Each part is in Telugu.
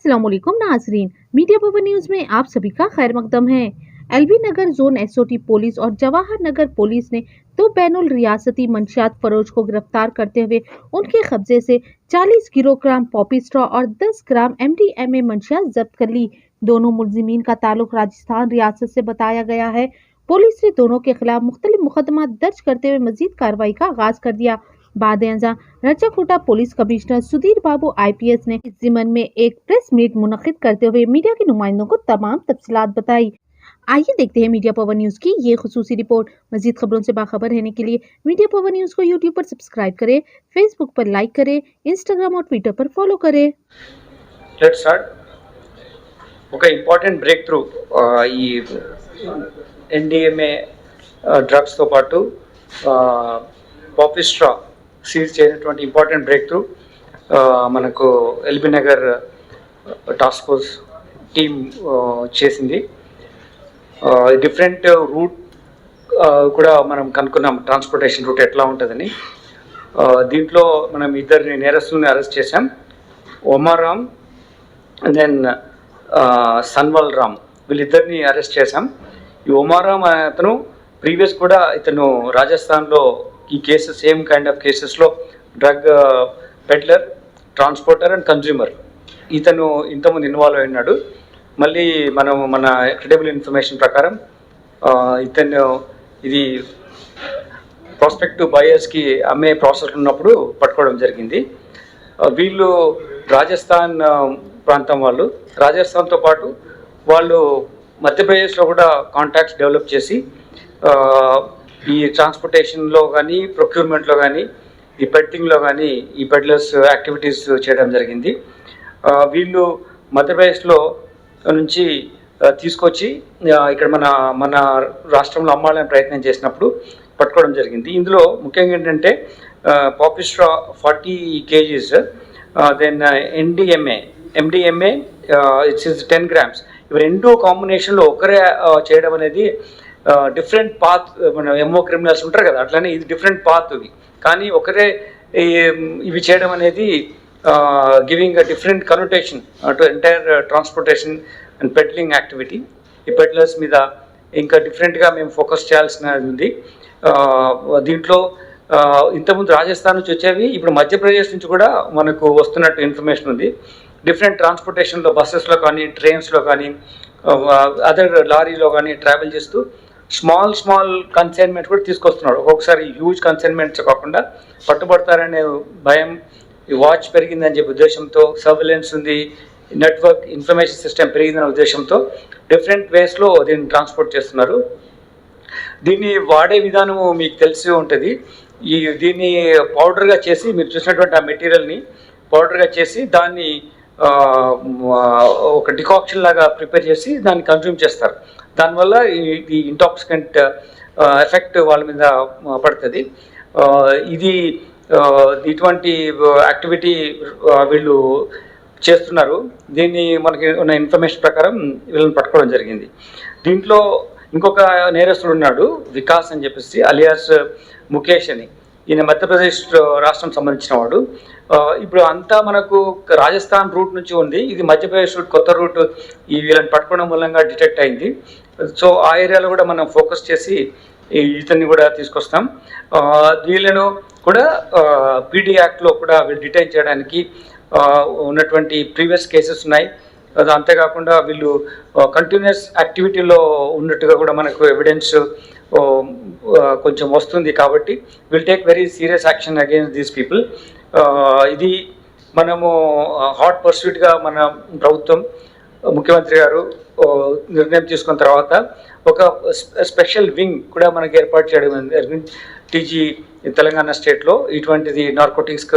अस्सलामुअलैकुम नाजरीन, मीडिया पवर न्यूज में आप सभी का खैर मकदम है। एलबी नगर जोन एसओटी पुलिस और जवाहर नगर पुलिस ने दो बैनुल रियासती मंशियात फरोज को गिरफ्तार करते हुए उनके कब्जे से 40 किलोग्राम पॉपी स्ट्रॉ और 10 ग्राम MDMA मंशियात जब्त कर ली। दोनों मुलजिमीन का ताल्लुक राजस्थान रियासत से बताया गया है। पुलिस ने दोनों के खिलाफ मुख्तलिफ मुकदमा दर्ज करते हुए मजीद कार्रवाई का आगाज कर दिया। बादेंजा रचाकोटा पुलिस कमिश्नर सुधीर बाबू IPS ने इस जिमन में एक प्रेस मीट मुनक्किद करते हुए मीडिया के नुमाइंदों को तमाम तफसीलात बताई। आइए देखते हैं मीडिया पवर न्यूज की ये खुसूसी रिपोर्ट। मजीद खबरों से बाखबर रहने के लिए मीडिया पवर न्यूज को यूट्यूब पर सब्सक्राइब करें, फेसबुक पर लाइक करें, इंस्टाग्राम और ट्विटर पर फॉलो करें। Let's start. ఒక ఇంపార్టెంట్ బ్రేక్ త్రూ ఈ NDMA డ్రగ్స్తో పాటు పాపీ స్ట్రా సీజ్ చేసినటువంటి ఇంపార్టెంట్ బ్రేక్ త్రూ మనకు LB Nagar task force team చేసింది. డిఫరెంట్ రూట్ కూడా మనం కనుక్కున్నాం, ట్రాన్స్పోర్టేషన్ రూట్ ఎట్లా ఉంటుందని. దీంట్లో మనం ఇద్దరిని నేరస్తుల్ని అరెస్ట్ చేశాం. ఒమారామ్ అండ్ దెన్ సన్వల్ రామ్, వీళ్ళిద్దరిని అరెస్ట్ చేశాం. ఈ ఒమారామ్ అతను ప్రీవియస్ కూడా ఇతను రాజస్థాన్లో ఈ కేసు సేమ్ కైండ్ ఆఫ్ కేసెస్లో drug peddler, transporter and consumer ఇతను ఇంతకుముందు ఇన్వాల్వ్ అయినాడు. మళ్ళీ మనం మన క్రెడిబుల్ ఇన్ఫర్మేషన్ ప్రకారం ఇతను ఇది ప్రాస్పెక్టివ్ బయర్స్కి అమ్మే ప్రాసెస్ ఉన్నప్పుడు పట్టుకోవడం జరిగింది. వీళ్ళు రాజస్థాన్ ప్రాంతం వాళ్ళు. రాజస్థాన్తో పాటు వాళ్ళు మధ్యప్రదేశ్లో కూడా కాంటాక్ట్స్ డెవలప్ చేసి ఈ ట్రాన్స్పోర్టేషన్లో కానీ, ప్రొక్యూర్మెంట్లో కానీ, ఈ పెడ్లింగ్లో కానీ ఈ పెడ్లర్స్ యాక్టివిటీస్ చేయడం జరిగింది. వీళ్ళు మధ్యప్రదేశ్లో నుంచి తీసుకొచ్చి ఇక్కడ మన రాష్ట్రంలో అమ్మాలని ప్రయత్నం చేసినప్పుడు పట్టుకోవడం జరిగింది. ఇందులో ముఖ్యంగా ఏంటంటే poppy straw 40 kgs, then MDMA it's 10 grams. ఇవి రెండు కాంబినేషన్లో ఒకరే చేయడం అనేది డిఫరెంట్ పాత్. మన ఎంఓ క్రిమినల్స్ ఉంటారు కదా, అట్లనే ఇది డిఫరెంట్ పాత్ ఇవి. కానీ ఒకరే ఇవి చేయడం అనేది giving a different కనోటేషన్ to entire transportation and peddling activity. ఈ పెడ్లర్స్ మీద ఇంకా డిఫరెంట్గా మేము ఫోకస్ చేయాల్సినది ఉంది. దీంట్లో ఇంతకుముందు రాజస్థాన్ నుంచి వచ్చేవి ఇప్పుడు మధ్యప్రదేశ్ నుంచి కూడా మనకు వస్తున్నట్టు ఇన్ఫర్మేషన్ ఉంది. డిఫరెంట్ ట్రాన్స్పోర్టేషన్లో బస్సెస్లో కానీ, ట్రైన్స్లో కానీ, అదర్ లారీలో కానీ ట్రావెల్ చేస్తూ స్మాల్ కన్సైన్మెంట్ కూడా తీసుకొస్తున్నాడు. ఒక్కొక్కసారి హ్యూజ్ కన్సైన్మెంట్స్ కాకుండా పట్టుబడతారనే భయం, ఈ వాచ్ పెరిగిందని చెప్పే ఉద్దేశంతో, సర్వేలెన్స్ ఉంది, నెట్వర్క్ ఇన్ఫర్మేషన్ సిస్టమ్ పెరిగిందనే ఉద్దేశంతో డిఫరెంట్ వేస్లో దీన్ని ట్రాన్స్పోర్ట్ చేస్తున్నారు. దీన్ని వాడే విధానము మీకు తెలిసి ఉంటుంది. దీన్ని పౌడర్గా చేసి, మీరు చూసినటువంటి ఆ మెటీరియల్ని పౌడర్గా చేసి దాన్ని ఒక డికాక్షన్ లాగా ప్రిపేర్ చేసి దాన్ని కన్జ్యూమ్ చేస్తారు. దానివల్ల ఈ ఇంటాక్సికెంట్ ఎఫెక్ట్ వాళ్ళ మీద పడుతుంది. ఇటువంటి యాక్టివిటీ వీళ్ళు చేస్తున్నారు. దీన్ని మనకి ఉన్న ఇన్ఫర్మేషన్ ప్రకారం వీళ్ళని పట్టుకోవడం జరిగింది. దీంట్లో ఇంకొక నేరస్తుడు ఉన్నాడు, వికాస్ అని చెప్పేసి, అలియాస్ ముఖేష్ అని. ఈయన మధ్యప్రదేశ్ రాష్ట్రం సంబంధించిన వాడు. ఇప్పుడు అంతా మనకు రాజస్థాన్ రూట్ నుంచి ఉంది, ఇది మధ్యప్రదేశ్ రూట్, కొత్త రూట్. ఈ వీళ్ళని పట్టుకోవడం మూలంగా డిటెక్ట్ అయింది. సో ఆ ఏరియాలో కూడా మనం ఫోకస్ చేసి ఇతన్ని కూడా తీసుకొస్తాం. వీళ్ళను కూడా PD యాక్ట్లో కూడా వీళ్ళు డిటైన్ చేయడానికి ఉన్నటువంటి ప్రీవియస్ కేసెస్ ఉన్నాయి. అంతేకాకుండా వీళ్ళు కంటిన్యూస్ యాక్టివిటీలో ఉన్నట్టుగా కూడా మనకు ఎవిడెన్స్ కొంచెం వస్తుంది. కాబట్టి will take very serious action against these people. ఇది మనము హాట్ పర్సూట్గా మన ప్రభుత్వం, ముఖ్యమంత్రి గారు నిర్ణయం తీసుకున్న తర్వాత ఒక స్పెషల్ వింగ్ కూడా మనకి ఏర్పాటు చేయడం జరిగింది. TG తెలంగాణ స్టేట్లో ఇటువంటిది నార్కోటిక్స్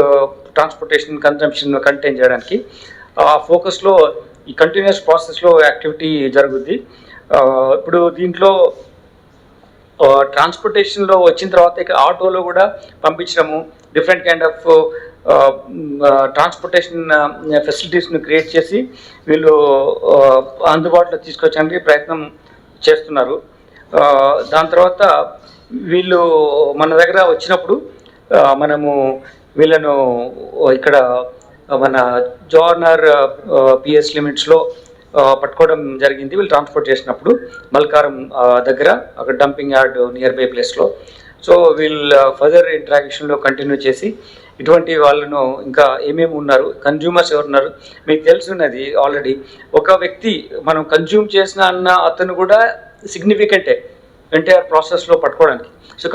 ట్రాన్స్పోర్టేషన్ కన్జంప్షన్ కంటైన్ చేయడానికి ఆ ఫోకస్లో ఈ కంటిన్యూస్ ప్రాసెస్లో యాక్టివిటీ జరుగుద్ది. ఇప్పుడు దీంట్లో ట్రాన్స్పోర్టేషన్లో వచ్చిన తర్వాత ఇక ఆటోలో కూడా పంపించడము, డిఫరెంట్ కైండ్ ఆఫ్ ట్రాన్స్పోర్టేషన్ ఫెసిలిటీస్ను క్రియేట్ చేసి వీళ్ళు అందుబాటులో తీసుకొచ్చడానికి ప్రయత్నం చేస్తున్నారు. దాని తర్వాత వీళ్ళు మన దగ్గర వచ్చినప్పుడు మనము వీళ్ళను ఇక్కడ మన జోర్నర్ పిఎస్ లిమిట్స్లో పట్టుకోవడం జరిగింది. వీళ్ళు ట్రాన్స్పోర్ట్ చేసినప్పుడు మల్కారం దగ్గర అక్కడ డంపింగ్ యార్డ్ నియర్ బై ప్లేస్లో. సో వీళ్ళు ఫర్దర్ ఇంటరాక్షన్లో కంటిన్యూ చేసి ఇటువంటి వాళ్ళను ఇంకా ఏమేమి ఉన్నారు, కన్జ్యూమర్స్ ఎవరున్నారు మీకు తెలుసున్నది ఆల్రెడీ. ఒక వ్యక్తి మనం కన్జ్యూమ్ చేసిన అన్న అతను కూడా సిగ్నిఫికెంటే ఎంటైర్ ప్రాసెస్లో పట్టుకోవడానికి. సో